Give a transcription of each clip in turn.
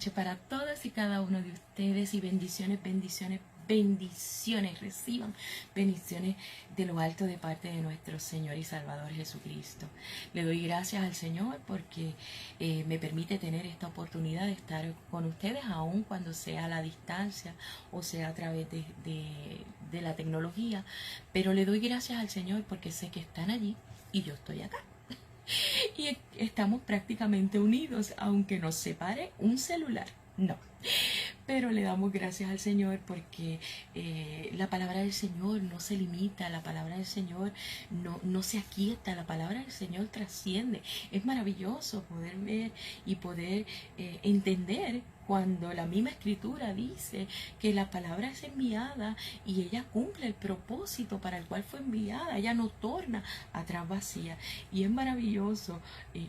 noche para todas y cada uno de ustedes y bendiciones, bendiciones, bendiciones. Reciban bendiciones de lo alto de parte de nuestro Señor y Salvador Jesucristo. Le doy gracias al Señor porque me permite tener esta oportunidad de estar con ustedes, aun cuando sea a la distancia o sea a través de la tecnología. Pero le doy gracias al Señor porque sé que están allí y yo estoy acá. Y estamos prácticamente unidos, aunque nos separe un celular. No. Pero le damos gracias al Señor porque la palabra del Señor no se limita, la palabra del Señor no se aquieta, la palabra del Señor trasciende. Es maravilloso poder ver y poder entender cuando la misma Escritura dice que la palabra es enviada y ella cumple el propósito para el cual fue enviada, ella no torna atrás vacía. Y es maravilloso,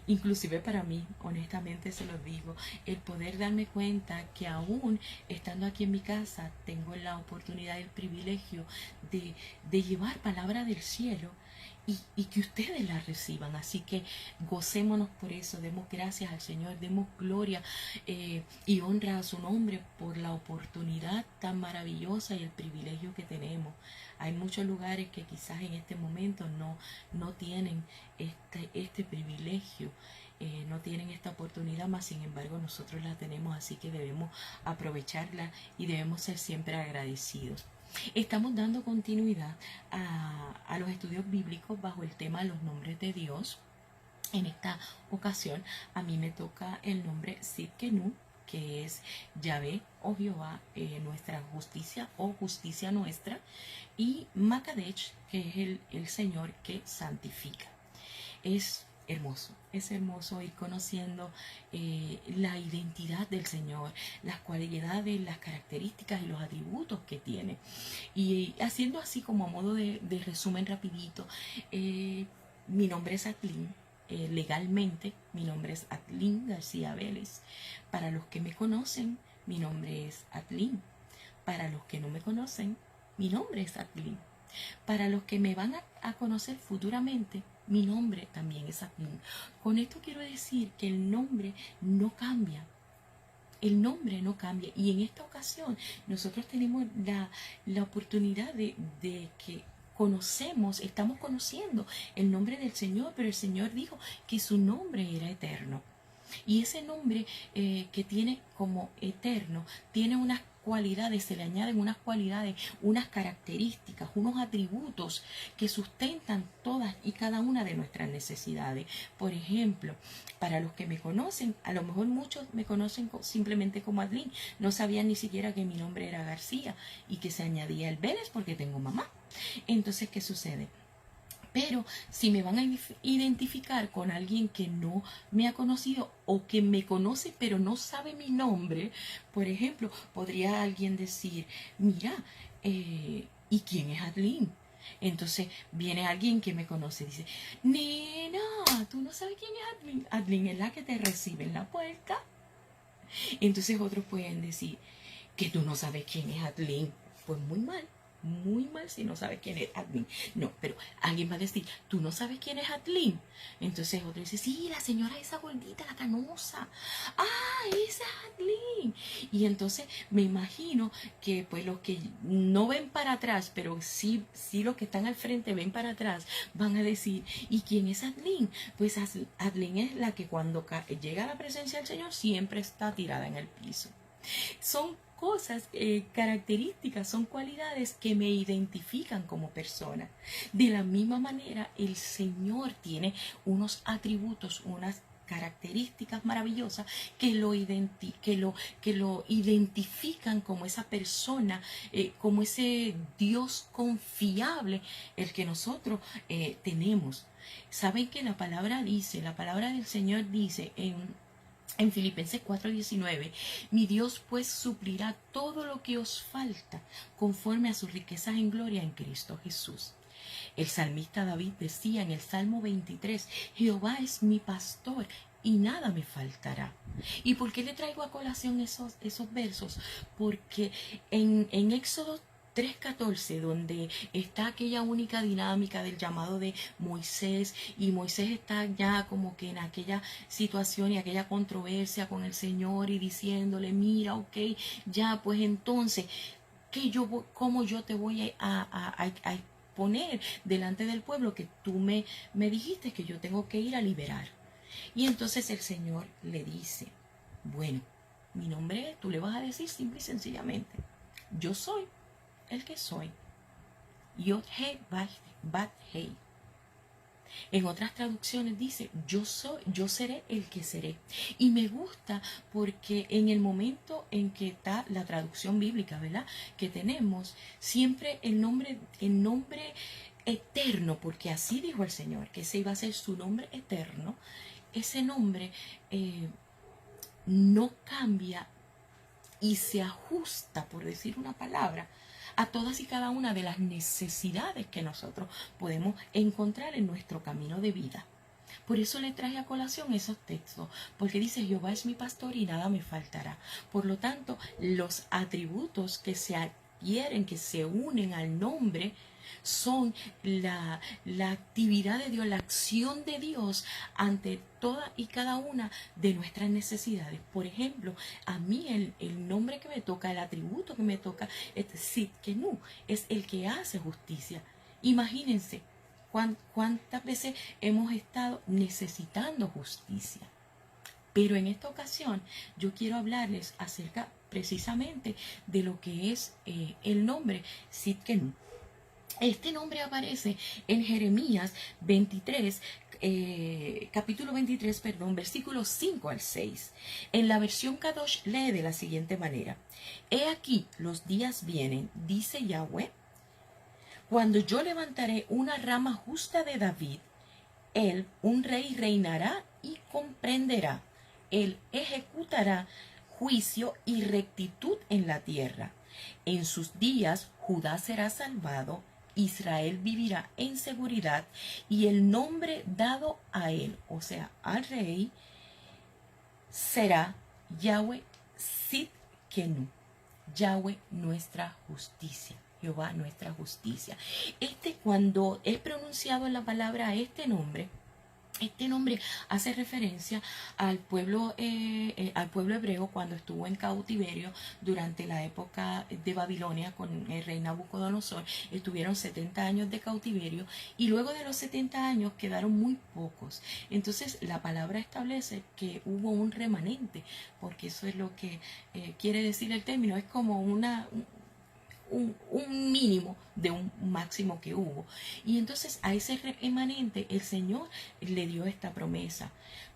inclusive para mí, honestamente se lo digo, el poder darme cuenta que aún estando aquí en mi casa tengo la oportunidad, el privilegio de llevar palabra del cielo y que ustedes la reciban. Así que gocémonos por eso, demos gracias al Señor, demos gloria y honra a su nombre por la oportunidad tan maravillosa y el privilegio que tenemos. Hay muchos lugares que quizás en este momento no tienen este privilegio, no tienen esta oportunidad, más sin embargo nosotros la tenemos, así que debemos aprovecharla y debemos ser siempre agradecidos. Estamos dando continuidad a los estudios bíblicos bajo el tema los nombres de Dios. En esta ocasión a mí me toca el nombre Sidkenu, que es Yahvé o Jehová, nuestra justicia o justicia nuestra, y Makadesh, que es el Señor que santifica. Es hermoso ir conociendo la identidad del Señor, las cualidades, las características y los atributos que tiene. Y haciendo así como a modo de resumen rapidito, mi nombre es Atlin. Legalmente mi nombre es Atlin García Vélez. Para los que me conocen, mi nombre es Atlin. Para los que no me conocen, mi nombre es Atlin. Para los que me van a conocer futuramente, mi nombre también es Atlin. Con esto quiero decir que el nombre no cambia. El nombre no cambia. Y en esta ocasión nosotros tenemos la oportunidad de que estamos conociendo el nombre del Señor, pero el Señor dijo que su nombre era eterno. Y ese nombre que tiene como eterno, tiene unas cualidades, se le añaden unas cualidades, unas características, unos atributos que sustentan todas y cada una de nuestras necesidades. Por ejemplo, para los que me conocen, a lo mejor muchos me conocen simplemente como Atlin, no sabían ni siquiera que mi nombre era García y que se añadía el Vélez porque tengo mamá. Entonces, ¿qué sucede? Pero si me van a identificar con alguien que no me ha conocido o que me conoce pero no sabe mi nombre, por ejemplo, podría alguien decir, mira, ¿y quién es Atlin? Entonces viene alguien que me conoce y dice, nena, ¿tú no sabes quién es Atlin? Atlin es la que te recibe en la puerta. Entonces otros pueden decir que tú no sabes quién es Atlin. Pues muy mal si no sabes quién es Atlin. No, pero alguien va a decir, ¿tú no sabes quién es Atlin? Entonces otro dice, sí, la señora esa gordita, la canosa. Ah, esa es Atlin. Y entonces me imagino que pues los que no ven para atrás, pero sí los que están al frente ven para atrás, van a decir, ¿y quién es Atlin? Pues Atlin es la que cuando llega a la presencia del Señor siempre está tirada en el piso. Son cosas, características, son cualidades que me identifican como persona. De la misma manera, el Señor tiene unos atributos, unas características maravillosas que lo identifican como esa persona, como ese Dios confiable, el que nosotros tenemos. Saben que la palabra del Señor dice en Filipenses 4:19, mi Dios pues suplirá todo lo que os falta conforme a sus riquezas en gloria en Cristo Jesús. El salmista David decía en el Salmo 23, Jehová es mi pastor y nada me faltará. ¿Y por qué le traigo a colación esos versos? Porque en Éxodo 3:14, donde está aquella única dinámica del llamado de Moisés, y Moisés está ya como que en aquella situación y aquella controversia con el Señor y diciéndole, mira, ok, ya pues entonces, ¿cómo yo te voy a poner delante del pueblo que tú me dijiste que yo tengo que ir a liberar? Y entonces el Señor le dice, bueno, mi nombre, tú le vas a decir simple y sencillamente, yo soy el que soy. Yod He Bat He. En otras traducciones dice, yo seré el que seré. Y me gusta porque en el momento en que está la traducción bíblica, ¿verdad?, que tenemos, siempre el nombre eterno, porque así dijo el Señor, que ese iba a ser su nombre eterno, ese nombre no cambia y se ajusta, por decir una palabra, a todas y cada una de las necesidades que nosotros podemos encontrar en nuestro camino de vida. Por eso le traje a colación esos textos, porque dice, Jehová es mi pastor y nada me faltará. Por lo tanto, los atributos que se adquieren, que se unen al nombre, son la actividad de Dios, la acción de Dios ante toda y cada una de nuestras necesidades. Por ejemplo, a mí el nombre que me toca, el atributo que me toca, es Sidkenu, es el que hace justicia. Imagínense cuántas veces hemos estado necesitando justicia. Pero en esta ocasión yo quiero hablarles acerca precisamente de lo que es el nombre Sidkenu. Este nombre aparece en Jeremías 23, capítulo 23, versículos 5 al 6. En la versión Kadosh lee de la siguiente manera: He aquí, los días vienen, dice Yahweh, cuando yo levantaré una rama justa de David, él, un rey, reinará y comprenderá. Él ejecutará juicio y rectitud en la tierra. En sus días Judá será salvado, Israel vivirá en seguridad, y el nombre dado a él, o sea, al rey, será Yahweh Sidkenu, Yahweh nuestra justicia, Jehová nuestra justicia. Cuando es pronunciado en la palabra este nombre hace referencia al pueblo hebreo cuando estuvo en cautiverio durante la época de Babilonia con el rey Nabucodonosor. Estuvieron 70 años de cautiverio y luego de los 70 años quedaron muy pocos. Entonces la palabra establece que hubo un remanente, porque eso es lo que quiere decir el término. Es como un mínimo de un máximo que hubo. Y entonces a ese remanente el Señor le dio esta promesa.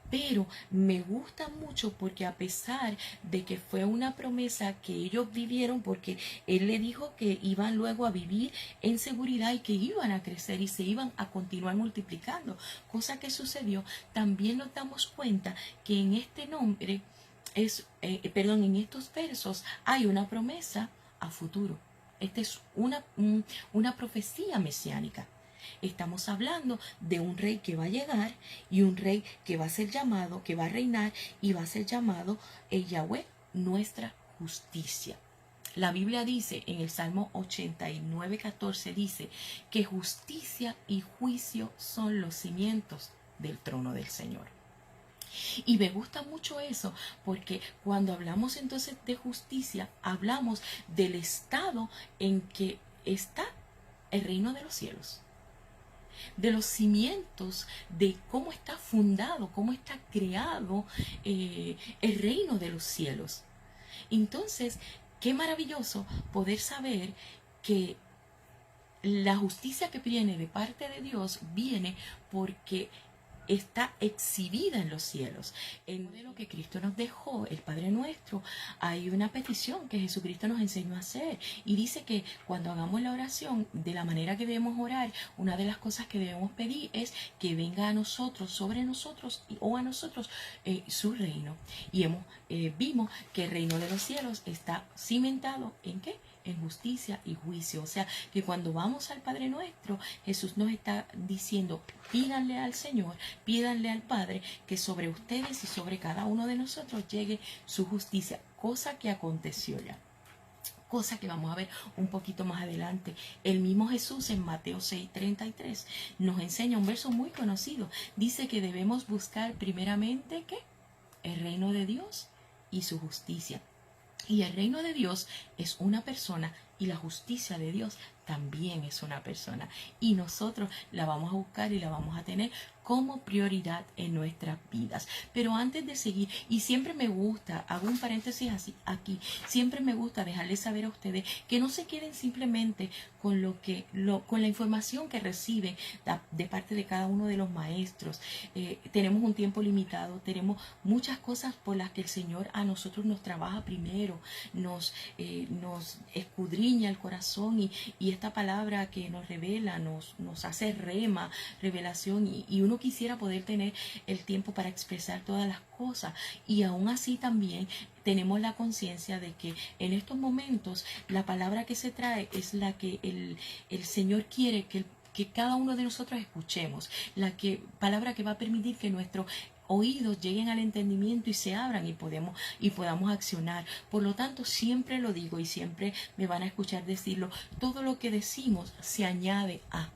Pero me gusta mucho porque a pesar de que fue una promesa que ellos vivieron, porque Él le dijo que iban luego a vivir en seguridad y que iban a crecer y se iban a continuar multiplicando, cosa que sucedió, también nos damos cuenta que en este nombre en estos versos hay una promesa a futuro. Esta es una profecía mesiánica. Estamos hablando de un rey que va a llegar y un rey que va a ser llamado, que va a reinar y va a ser llamado Yahweh, nuestra justicia. La Biblia dice en el Salmo 89:14, dice que justicia y juicio son los cimientos del trono del Señor. Y me gusta mucho eso, porque cuando hablamos entonces de justicia, hablamos del estado en que está el reino de los cielos, de los cimientos, de cómo está fundado, cómo está creado el reino de los cielos. Entonces, qué maravilloso poder saber que la justicia que viene de parte de Dios viene porque está exhibida en los cielos. En el modelo que Cristo nos dejó, el Padre Nuestro, hay una petición que Jesucristo nos enseñó a hacer y dice que cuando hagamos la oración, de la manera que debemos orar, una de las cosas que debemos pedir es que venga a nosotros, sobre nosotros o a nosotros su reino. Y vimos que el reino de los cielos está cimentado ¿en qué? En justicia y juicio. O sea, que cuando vamos al Padre Nuestro, Jesús nos está diciendo, pídanle al Señor, pídanle al Padre, que sobre ustedes y sobre cada uno de nosotros llegue su justicia, cosa que aconteció ya. cosa que vamos a ver un poquito más adelante. El mismo Jesús en Mateo 6:33 nos enseña un verso muy conocido. Dice que debemos buscar primeramente ¿qué? El reino de Dios y su justicia. Y el reino de Dios es una persona y la justicia de Dios también es una persona. Y nosotros la vamos a buscar y la vamos a tener como prioridad en nuestras vidas. Pero antes de seguir, y siempre me gusta, hago un paréntesis así aquí, siempre me gusta dejarles saber a ustedes que no se queden simplemente con con la información que reciben de parte de cada uno de los maestros. Tenemos un tiempo limitado, tenemos muchas cosas por las que el Señor a nosotros nos trabaja primero, nos escudriña el corazón y esta palabra que nos revela, nos hace revelación y uno quisiera poder tener el tiempo para expresar todas las cosas y aún así también tenemos la conciencia de que en estos momentos la palabra que se trae es la que el Señor quiere que cada uno de nosotros escuchemos, palabra que va a permitir que nuestros oídos lleguen al entendimiento y se abran y podamos accionar. Por lo tanto, siempre lo digo y siempre me van a escuchar decirlo, todo lo que decimos se añade a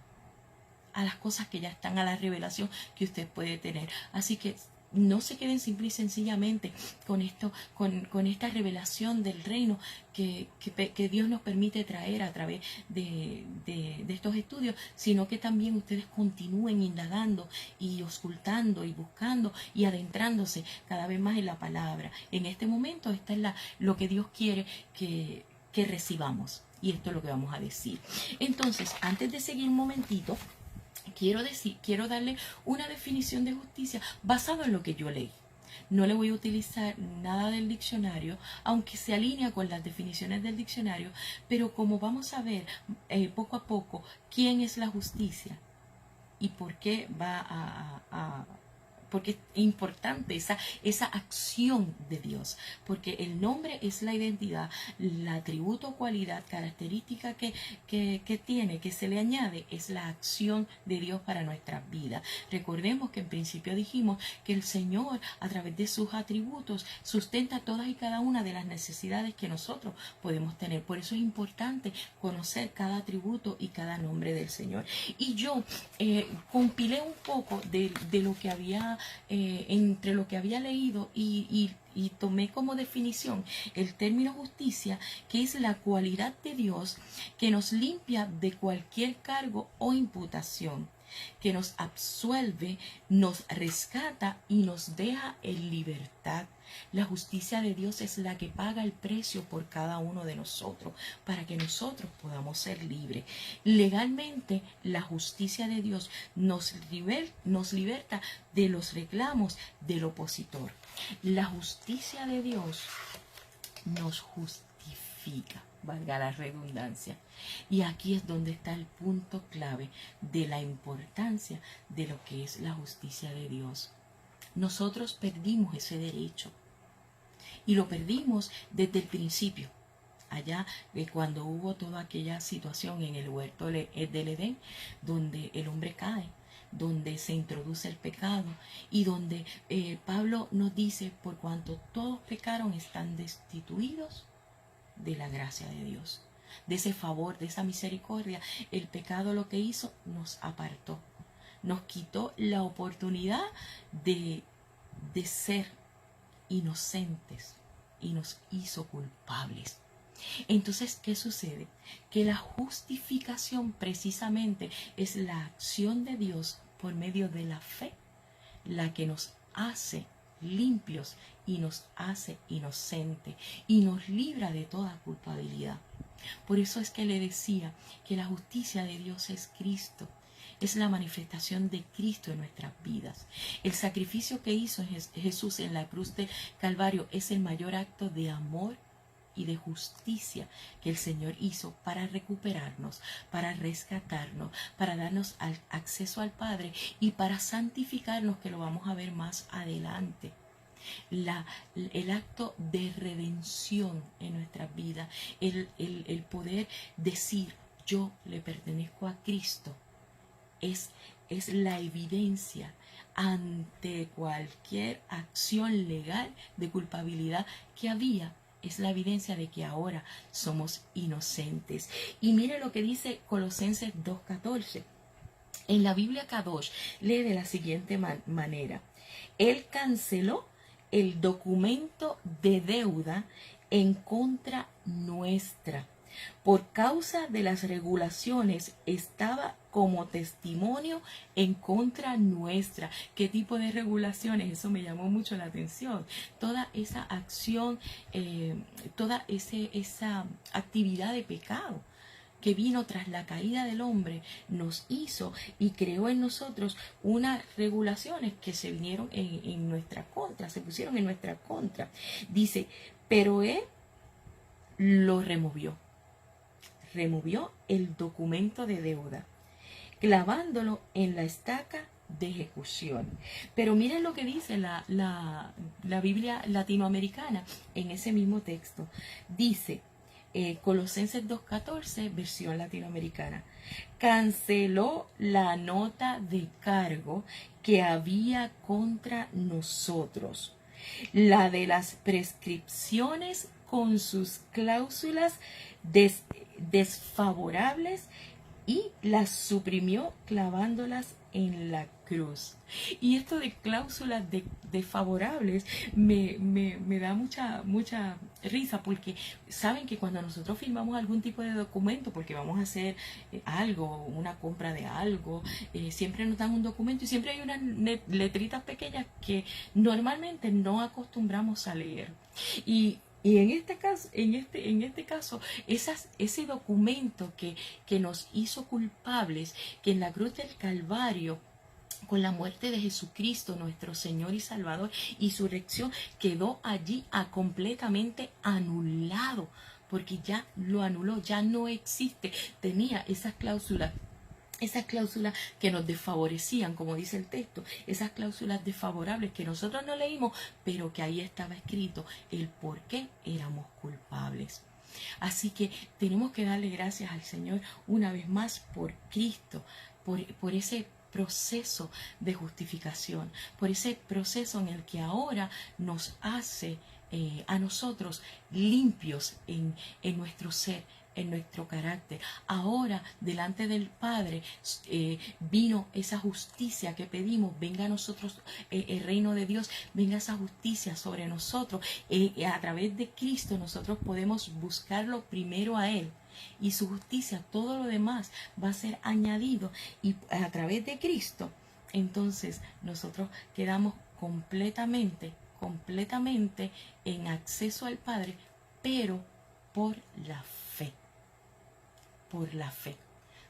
las cosas que ya están, a la revelación que usted puede tener. Así que no se queden simple y sencillamente con esto, con esta revelación del reino que Dios nos permite traer a través de estos estudios, sino que también ustedes continúen indagando y auscultando y buscando y adentrándose cada vez más en la palabra. En este momento esta es lo que Dios quiere que recibamos. Y esto es lo que vamos a decir. Entonces, antes de seguir un momentito, quiero darle una definición de justicia basada en lo que yo leí. No le voy a utilizar nada del diccionario, aunque se alinea con las definiciones del diccionario, pero como vamos a ver poco a poco quién es la justicia y por qué porque es importante esa acción de Dios, porque el nombre es la identidad, el atributo o cualidad, característica que tiene, que se le añade, es la acción de Dios para nuestras vidas. Recordemos que en principio dijimos que el Señor, a través de sus atributos, sustenta todas y cada una de las necesidades que nosotros podemos tener. Por eso es importante conocer cada atributo y cada nombre del Señor. Y yo compilé un poco de lo que había entre lo que había leído y tomé como definición el término justicia, que es la cualidad de Dios que nos limpia de cualquier cargo o imputación, que nos absuelve, nos rescata y nos deja en libertad. La justicia de Dios es la que paga el precio por cada uno de nosotros para que nosotros podamos ser libres. Legalmente, la justicia de Dios nos liberta de los reclamos del opositor. La justicia de Dios nos justifica, valga la redundancia. Y aquí es donde está el punto clave de la importancia de lo que es la justicia de Dios. Nosotros perdimos ese derecho y lo perdimos desde el principio. Allá cuando hubo toda aquella situación en el huerto del Edén, donde el hombre cae, donde se introduce el pecado y donde Pablo nos dice, por cuanto todos pecaron, están destituidos de la gracia de Dios, de ese favor, de esa misericordia. El pecado lo que hizo, nos apartó, nos quitó la oportunidad de ser inocentes y nos hizo culpables. Entonces, ¿qué sucede? Que la justificación precisamente es la acción de Dios por medio de la fe, la que nos hace limpios y nos hace inocentes y nos libra de toda culpabilidad. Por eso es que le decía que la justicia de Dios es Cristo. Es la manifestación de Cristo en nuestras vidas. El sacrificio que hizo Jesús en la cruz del Calvario es el mayor acto de amor y de justicia que el Señor hizo para recuperarnos, para rescatarnos, para darnos acceso al Padre y para santificarnos, que lo vamos a ver más adelante. El acto de redención en nuestras vidas, el poder decir yo le pertenezco a Cristo, es la evidencia ante cualquier acción legal de culpabilidad que había es la evidencia de que ahora somos inocentes. Y mire lo que dice Colosenses 2:14. En la Biblia Kadosh lee de la siguiente manera: Él canceló el documento de deuda en contra nuestra. Por causa de las regulaciones estaba como testimonio en contra nuestra. ¿Qué tipo de regulaciones? Eso me llamó mucho la atención. Toda esa acción, toda esa actividad de pecado que vino tras la caída del hombre, nos hizo y creó en nosotros unas regulaciones que se vinieron en nuestra contra, se pusieron en nuestra contra. Dice, pero él lo removió el documento de deuda, clavándolo en la estaca de ejecución. Pero miren lo que dice la Biblia latinoamericana en ese mismo texto. Dice, Colosenses 2:14, versión latinoamericana: canceló la nota de cargo que había contra nosotros, la de las prescripciones con sus cláusulas desfavorables, y las suprimió clavándolas en la cruz. Y esto de cláusulas desfavorables me da mucha risa, porque saben que cuando nosotros firmamos algún tipo de documento, porque vamos a hacer algo, una compra de algo, siempre nos dan un documento y siempre hay unas letritas pequeñas que normalmente no acostumbramos a leer. Y en este caso, ese documento que nos hizo culpables, que en la cruz del Calvario, con la muerte de Jesucristo, nuestro Señor y Salvador, y su resurrección, quedó allí completamente anulado, porque ya lo anuló, ya no existe. Tenía esas cláusulas que nos desfavorecían, como dice el texto, esas cláusulas desfavorables que nosotros no leímos, pero que ahí estaba escrito el por qué éramos culpables. Así que tenemos que darle gracias al Señor una vez más por Cristo, por ese proceso de justificación, por ese proceso en el que ahora nos hace a nosotros limpios en nuestro ser, en nuestro carácter. Ahora delante del Padre vino esa justicia que pedimos. Venga a nosotros el reino de Dios, venga esa justicia sobre nosotros. A través de Cristo nosotros podemos buscarlo primero a Él, y su justicia, todo lo demás va a ser añadido. Y a través de Cristo entonces nosotros quedamos completamente en acceso al Padre, pero por la fe,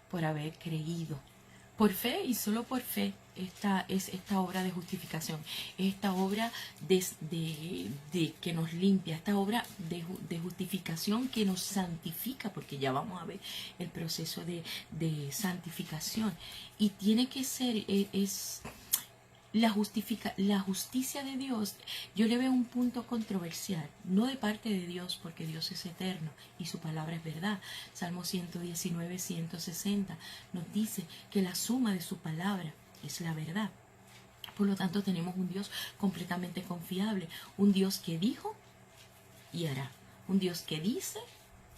por haber creído. Por fe y solo por fe, esta obra de justificación, esta obra de que nos limpia, esta obra de justificación que nos santifica, porque ya vamos a ver el proceso de santificación. Y tiene que ser, la justicia de Dios. Yo le veo un punto controversial, no de parte de Dios, porque Dios es eterno y su palabra es verdad. Salmo 119, 160 nos dice que la suma de su palabra es la verdad. Por lo tanto, tenemos un Dios completamente confiable, un Dios que dijo y hará, un Dios que dice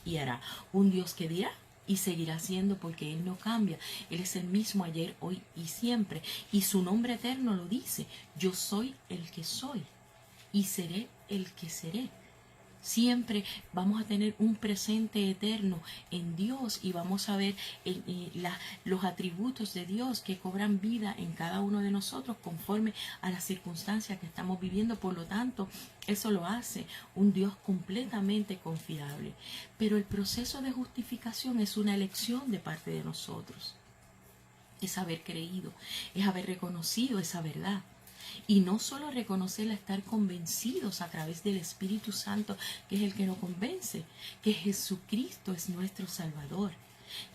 y hará, un Dios que dirá y seguirá siendo, porque Él no cambia. Él es el mismo ayer, hoy y siempre. Y su nombre eterno lo dice: yo soy el que soy y seré el que seré. Siempre vamos a tener un presente eterno en Dios, y vamos a ver los atributos de Dios que cobran vida en cada uno de nosotros conforme a las circunstancias que estamos viviendo. Por lo tanto, eso lo hace un Dios completamente confiable. Pero el proceso de justificación es una elección de parte de nosotros. Es haber creído, es haber reconocido esa verdad. Y no solo reconocerla, estar convencidos a través del Espíritu Santo, que es el que nos convence, que Jesucristo es nuestro Salvador,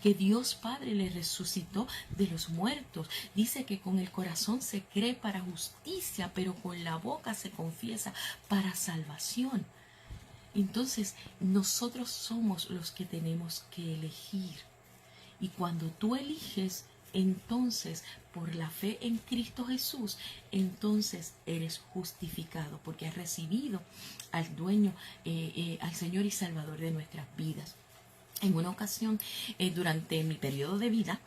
que Dios Padre le resucitó de los muertos. Dice que con el corazón se cree para justicia, pero con la boca se confiesa para salvación. Entonces, nosotros somos los que tenemos que elegir. Y cuando tú eliges entonces por la fe en Cristo Jesús, entonces eres justificado porque has recibido al dueño, al Señor y Salvador de nuestras vidas. En una ocasión, durante mi periodo de vida,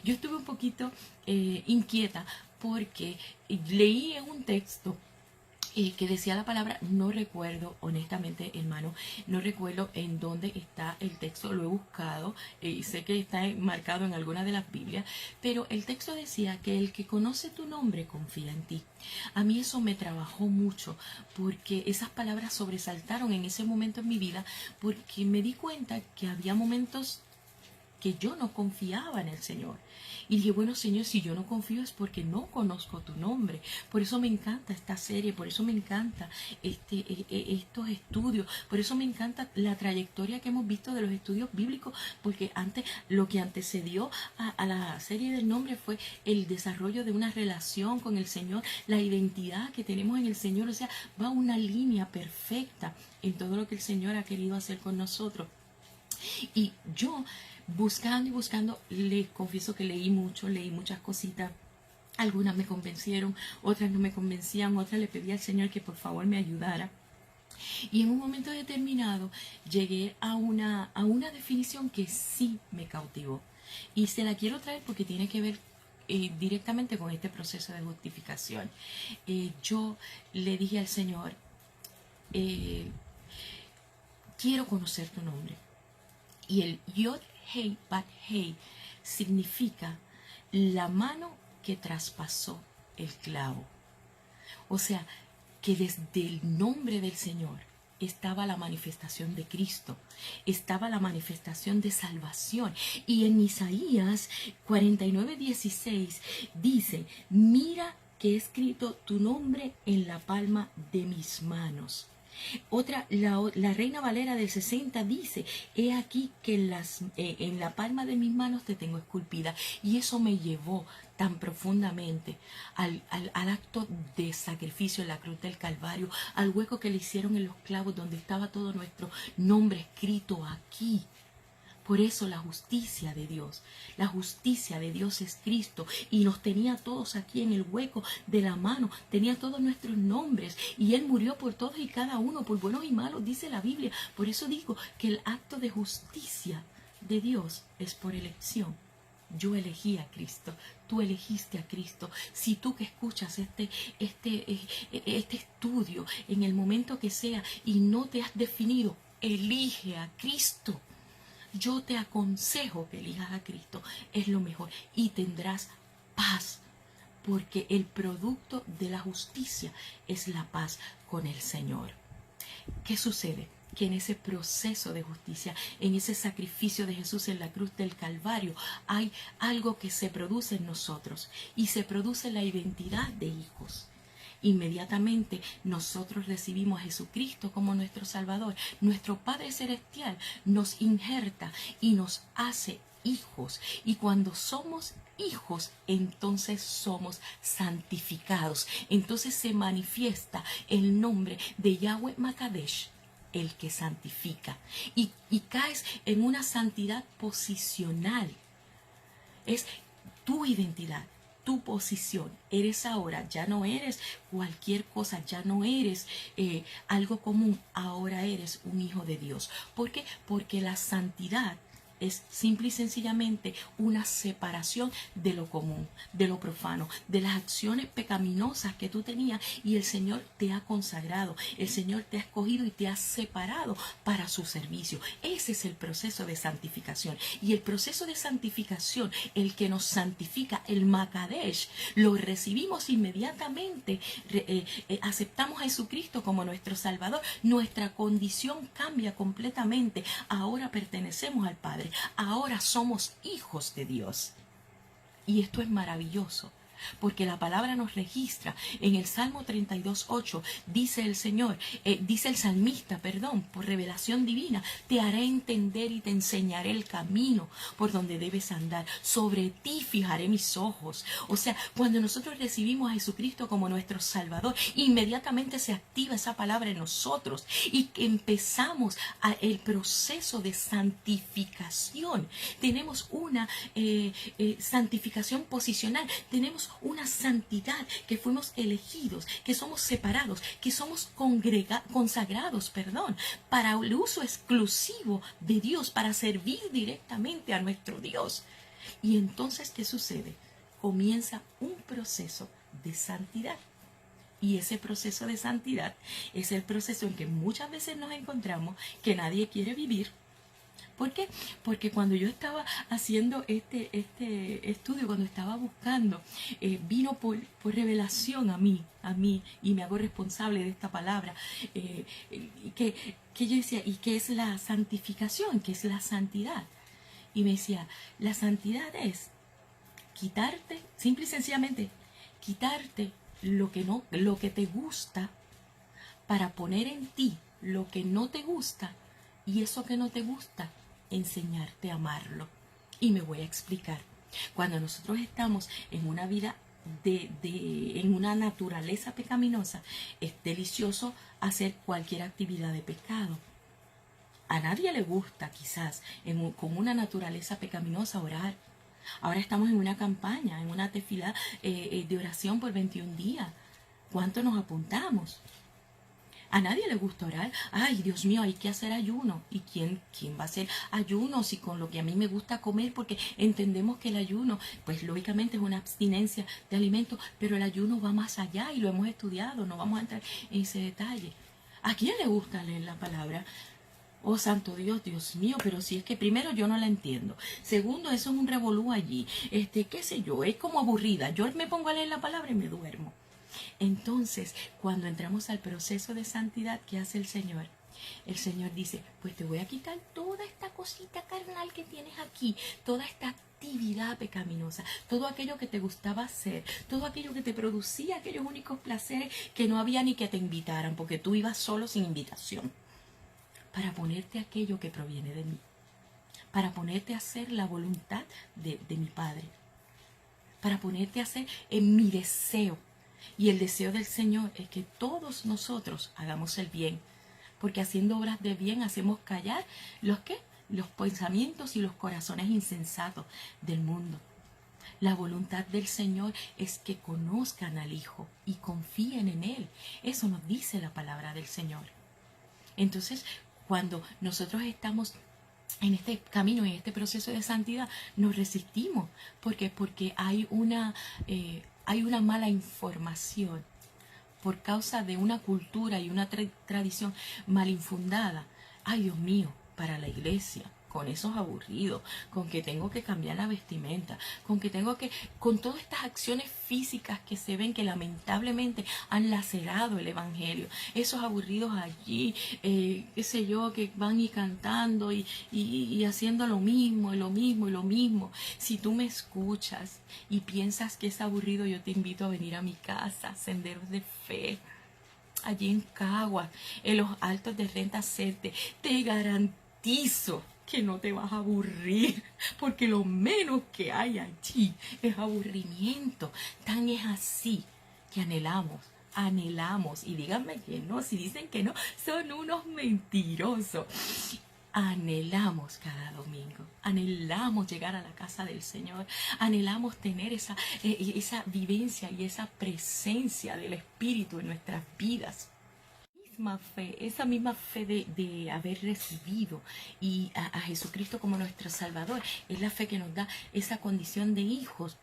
yo estuve un poquito inquieta porque leí en un texto que decía la palabra, no recuerdo, honestamente, hermano, no recuerdo en dónde está el texto, lo he buscado, y sé que está marcado en alguna de las Biblias, pero el texto decía que el que conoce tu nombre confía en ti. A mí eso me trabajó mucho, porque esas palabras sobresaltaron en ese momento en mi vida, porque me di cuenta que había momentos que yo no confiaba en el Señor. Y dije, bueno, Señor, si yo no confío es porque no conozco tu nombre. Por eso me encanta esta serie, por eso me encanta estos estudios, por eso me encanta la trayectoria que hemos visto de los estudios bíblicos, porque antes lo que antecedió a la serie del nombre fue el desarrollo de una relación con el Señor, la identidad que tenemos en el Señor, o sea, va una línea perfecta en todo lo que el Señor ha querido hacer con nosotros. Y yo, buscando y buscando, les confieso que leí muchas cositas. Algunas me convencieron, otras no me convencían, otras le pedí al Señor que por favor me ayudara. Y en un momento determinado llegué a una definición que sí me cautivó. Y se la quiero traer porque tiene que ver directamente con este proceso de justificación. Yo le dije al Señor, quiero conocer tu nombre. Y el Yod Hei Bat Hei significa la mano que traspasó el clavo. O sea, que desde el nombre del Señor estaba la manifestación de Cristo, estaba la manifestación de salvación. Y en Isaías 49:16 dice, mira que he escrito tu nombre en la palma de mis manos. La Reina Valera del 60 dice, he aquí que en la palma de mis manos te tengo esculpida. Y eso me llevó tan profundamente al acto de sacrificio en la cruz del Calvario, al hueco que le hicieron en los clavos donde estaba todo nuestro nombre escrito aquí. Por eso la justicia de Dios es Cristo, y nos tenía todos aquí en el hueco de la mano, tenía todos nuestros nombres, y Él murió por todos y cada uno, por buenos y malos, dice la Biblia. Por eso digo que el acto de justicia de Dios es por elección. Yo elegí a Cristo, tú elegiste a Cristo. Si tú que escuchas este estudio en el momento que sea y no te has definido, elige a Cristo. Yo te aconsejo que elijas a Cristo, es lo mejor, y tendrás paz, porque el producto de la justicia es la paz con el Señor. ¿Qué sucede? Que en ese proceso de justicia, en ese sacrificio de Jesús en la cruz del Calvario, hay algo que se produce en nosotros, y se produce la identidad de hijos. Inmediatamente nosotros recibimos a Jesucristo como nuestro Salvador. Nuestro Padre Celestial nos injerta y nos hace hijos. Y cuando somos hijos, entonces somos santificados. Entonces se manifiesta el nombre de Yahweh Makadesh, el que santifica. Y caes en una santidad posicional. Es tu identidad, tu posición. Eres ahora, ya no eres cualquier cosa, ya no eres algo común, ahora eres un hijo de Dios. ¿Por qué? Porque la santidad es simple y sencillamente una separación de lo común, de lo profano, de las acciones pecaminosas que tú tenías, y el Señor te ha consagrado, el Señor te ha escogido y te ha separado para su servicio. Ese es el proceso de santificación. Y el proceso de santificación, el que nos santifica, el Makadesh, lo recibimos inmediatamente, aceptamos a Jesucristo como nuestro Salvador. Nuestra condición cambia completamente. Ahora pertenecemos al Padre. Ahora somos hijos de Dios. Y esto es maravilloso, porque la palabra nos registra en el Salmo 32:8, dice el Señor, dice el salmista, perdón, por revelación divina, te haré entender y te enseñaré el camino por donde debes andar, sobre ti fijaré mis ojos. O sea, cuando nosotros recibimos a Jesucristo como nuestro Salvador, inmediatamente se activa esa palabra en nosotros y empezamos el proceso de santificación. Tenemos una santificación posicional, tenemos una santidad, que fuimos elegidos, que somos separados, que somos consagrados, para el uso exclusivo de Dios, para servir directamente a nuestro Dios. Y entonces, ¿qué sucede? Comienza un proceso de santidad. Y ese proceso de santidad es el proceso en que muchas veces nos encontramos que nadie quiere vivir. ¿Por qué? Porque cuando yo estaba haciendo este estudio, cuando estaba buscando, vino por revelación a mí, y me hago responsable de esta palabra, que yo decía, ¿y qué es la santificación? ¿Qué es la santidad? Y me decía, la santidad es quitarte, simple y sencillamente, quitarte lo que te gusta para poner en ti lo que no te gusta, y eso que no te gusta, enseñarte a amarlo. Y me voy a explicar. Cuando nosotros estamos en una vida en una naturaleza pecaminosa, es delicioso hacer cualquier actividad de pecado. A nadie le gusta, quizás, con una naturaleza pecaminosa, orar. Ahora estamos en una campaña, en una tefilá de oración por 21 días. ¿Cuánto nos apuntamos? A nadie le gusta orar. Ay, Dios mío, hay que hacer ayuno. ¿Y quién va a hacer ayuno si con lo que a mí me gusta comer? Porque entendemos que el ayuno, pues lógicamente es una abstinencia de alimentos, pero el ayuno va más allá y lo hemos estudiado. No vamos a entrar en ese detalle. ¿A quién le gusta leer la palabra? Oh, santo Dios, Dios mío, pero si es que primero yo no la entiendo. Segundo, eso es un revolú allí. Qué sé yo, es como aburrida. Yo me pongo a leer la palabra y me duermo. Entonces, cuando entramos al proceso de santidad que hace el Señor, el Señor dice, pues te voy a quitar toda esta cosita carnal que tienes aquí, toda esta actividad pecaminosa, todo aquello que te gustaba hacer, todo aquello que te producía aquellos únicos placeres que no había ni que te invitaran, porque tú ibas solo sin invitación, para ponerte aquello que proviene de mí, para ponerte a hacer la voluntad de mi Padre, para ponerte a hacer en mi deseo. Y el deseo del Señor es que todos nosotros hagamos el bien, porque haciendo obras de bien hacemos callar los pensamientos y los corazones insensatos del mundo. La voluntad del Señor es que conozcan al Hijo y confíen en Él. Eso nos dice la palabra del Señor. Entonces, cuando nosotros estamos en este camino, en este proceso de santidad, nos resistimos. ¿Por qué? Porque hay una mala información por causa de una cultura y una tradición mal infundada. Ay, Dios mío, para la iglesia, con esos aburridos, con que tengo que cambiar la vestimenta, con todas estas acciones físicas que se ven, que lamentablemente han lacerado el evangelio, esos aburridos allí, qué sé yo, que van y cantando y haciendo lo mismo, y lo mismo, y lo mismo. Si tú me escuchas y piensas que es aburrido, yo te invito a venir a mi casa, Senderos de Fe, allí en Caguas, en los Altos de Renta Certe. Te garantizo que no te vas a aburrir, porque lo menos que hay allí es aburrimiento. Tan es así que anhelamos, y díganme que no, si dicen que no, son unos mentirosos. Anhelamos cada domingo, anhelamos llegar a la casa del Señor, anhelamos tener esa vivencia y esa presencia del Espíritu en nuestras vidas. Esa misma fe de haber recibido a Jesucristo como nuestro Salvador, es la fe que nos da esa condición de hijos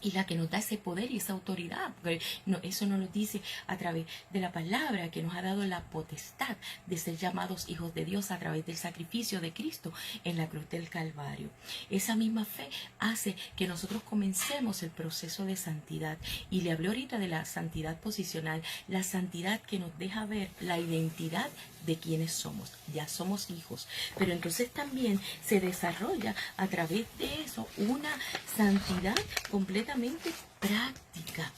y la que nos da ese poder y esa autoridad, porque eso nos lo dice a través de la palabra, que nos ha dado la potestad de ser llamados hijos de Dios a través del sacrificio de Cristo en la cruz del Calvario. Esa misma fe hace que nosotros comencemos el proceso de santidad, y le hablé ahorita de la santidad posicional, la santidad que nos deja ver la identidad de quienes somos. Ya somos hijos, pero entonces también se desarrolla a través de eso una santidad completamente práctica.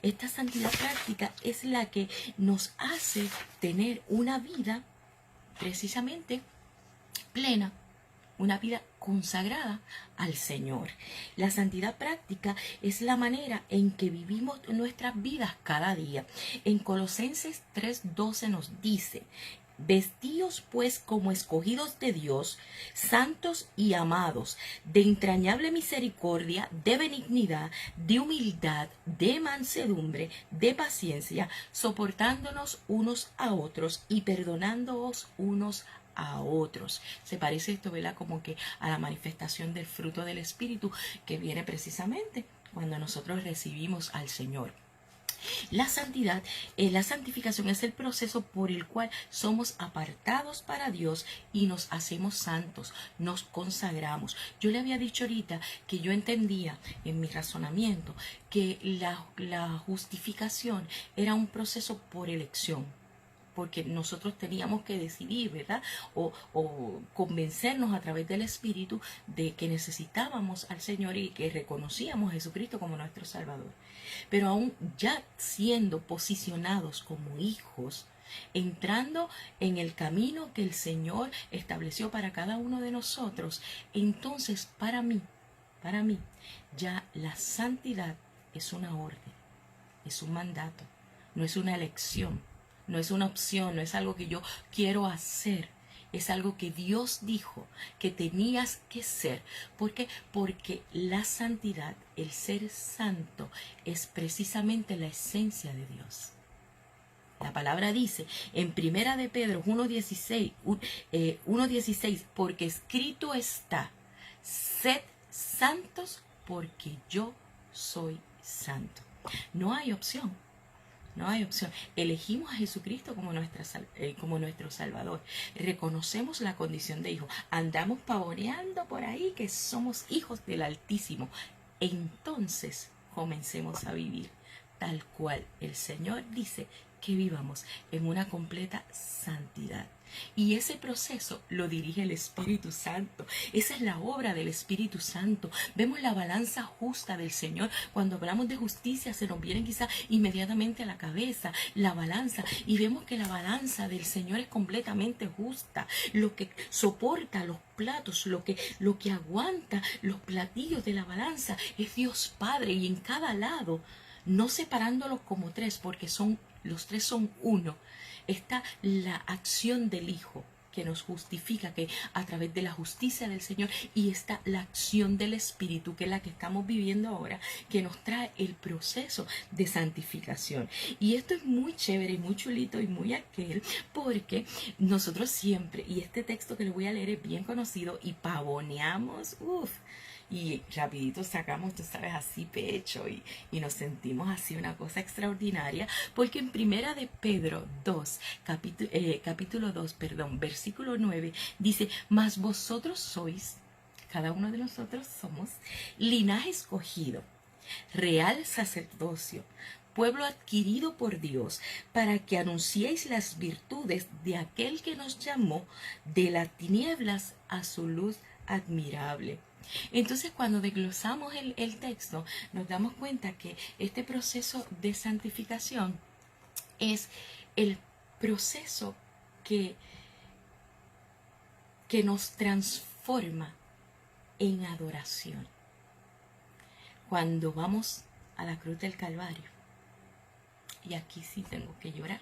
Esta santidad práctica es la que nos hace tener una vida precisamente plena, una vida consagrada al Señor. La santidad práctica es la manera en que vivimos nuestras vidas cada día. En Colosenses 3:12 nos dice: vestíos pues como escogidos de Dios, santos y amados, de entrañable misericordia, de benignidad, de humildad, de mansedumbre, de paciencia, soportándonos unos a otros y perdonándoos unos a otros. Se parece esto, ¿verdad?, como que a la manifestación del fruto del Espíritu, que viene precisamente cuando nosotros recibimos al Señor. La santidad, la santificación es el proceso por el cual somos apartados para Dios y nos hacemos santos, nos consagramos. Yo le había dicho ahorita que yo entendía en mi razonamiento que la justificación era un proceso por elección, porque nosotros teníamos que decidir, ¿verdad? O convencernos a través del Espíritu de que necesitábamos al Señor y que reconocíamos a Jesucristo como nuestro Salvador. Pero aún ya siendo posicionados como hijos, entrando en el camino que el Señor estableció para cada uno de nosotros, entonces para mí, ya la santidad es una orden, es un mandato, no es una elección. No es una opción, no es algo que yo quiero hacer. Es algo que Dios dijo que tenías que ser. ¿Por qué? Porque la santidad, el ser santo, es precisamente la esencia de Dios. La palabra dice en Primera de Pedro 1:16, porque escrito está: sed santos porque yo soy santo. No hay opción. No hay opción. Elegimos a Jesucristo como nuestro Salvador. Reconocemos la condición de hijo. Andamos pavoneando por ahí que somos hijos del Altísimo. Entonces comencemos a vivir tal cual el Señor dice que vivamos, en una completa santidad. Y ese proceso lo dirige el Espíritu Santo. Esa es la obra del Espíritu Santo. Vemos la balanza justa del Señor. Cuando hablamos de justicia se nos viene quizá inmediatamente a la cabeza la balanza. Y vemos que la balanza del Señor es completamente justa. Lo que soporta los platos, lo que aguanta los platillos de la balanza es Dios Padre. Y en cada lado, no separándolos como tres, porque los tres son uno, está la acción del Hijo que nos justifica, que a través de la justicia del Señor, y está la acción del Espíritu, que es la que estamos viviendo ahora, que nos trae el proceso de santificación. Y esto es muy chévere y muy chulito y muy aquel, porque nosotros siempre, y este texto que le voy a leer es bien conocido, y pavoneamos, y rapidito sacamos, tú sabes, así pecho y nos sentimos así una cosa extraordinaria, porque en Primera de Pedro 2, capítulo 2, versículo 9, dice: mas vosotros sois, cada uno de nosotros somos, linaje escogido, real sacerdocio, pueblo adquirido por Dios, para que anunciéis las virtudes de aquel que nos llamó de las tinieblas a su luz admirable. Entonces, cuando desglosamos el texto, nos damos cuenta que este proceso de santificación es el proceso que nos transforma en adoración. Cuando vamos a la cruz del Calvario, y aquí sí tengo que llorar,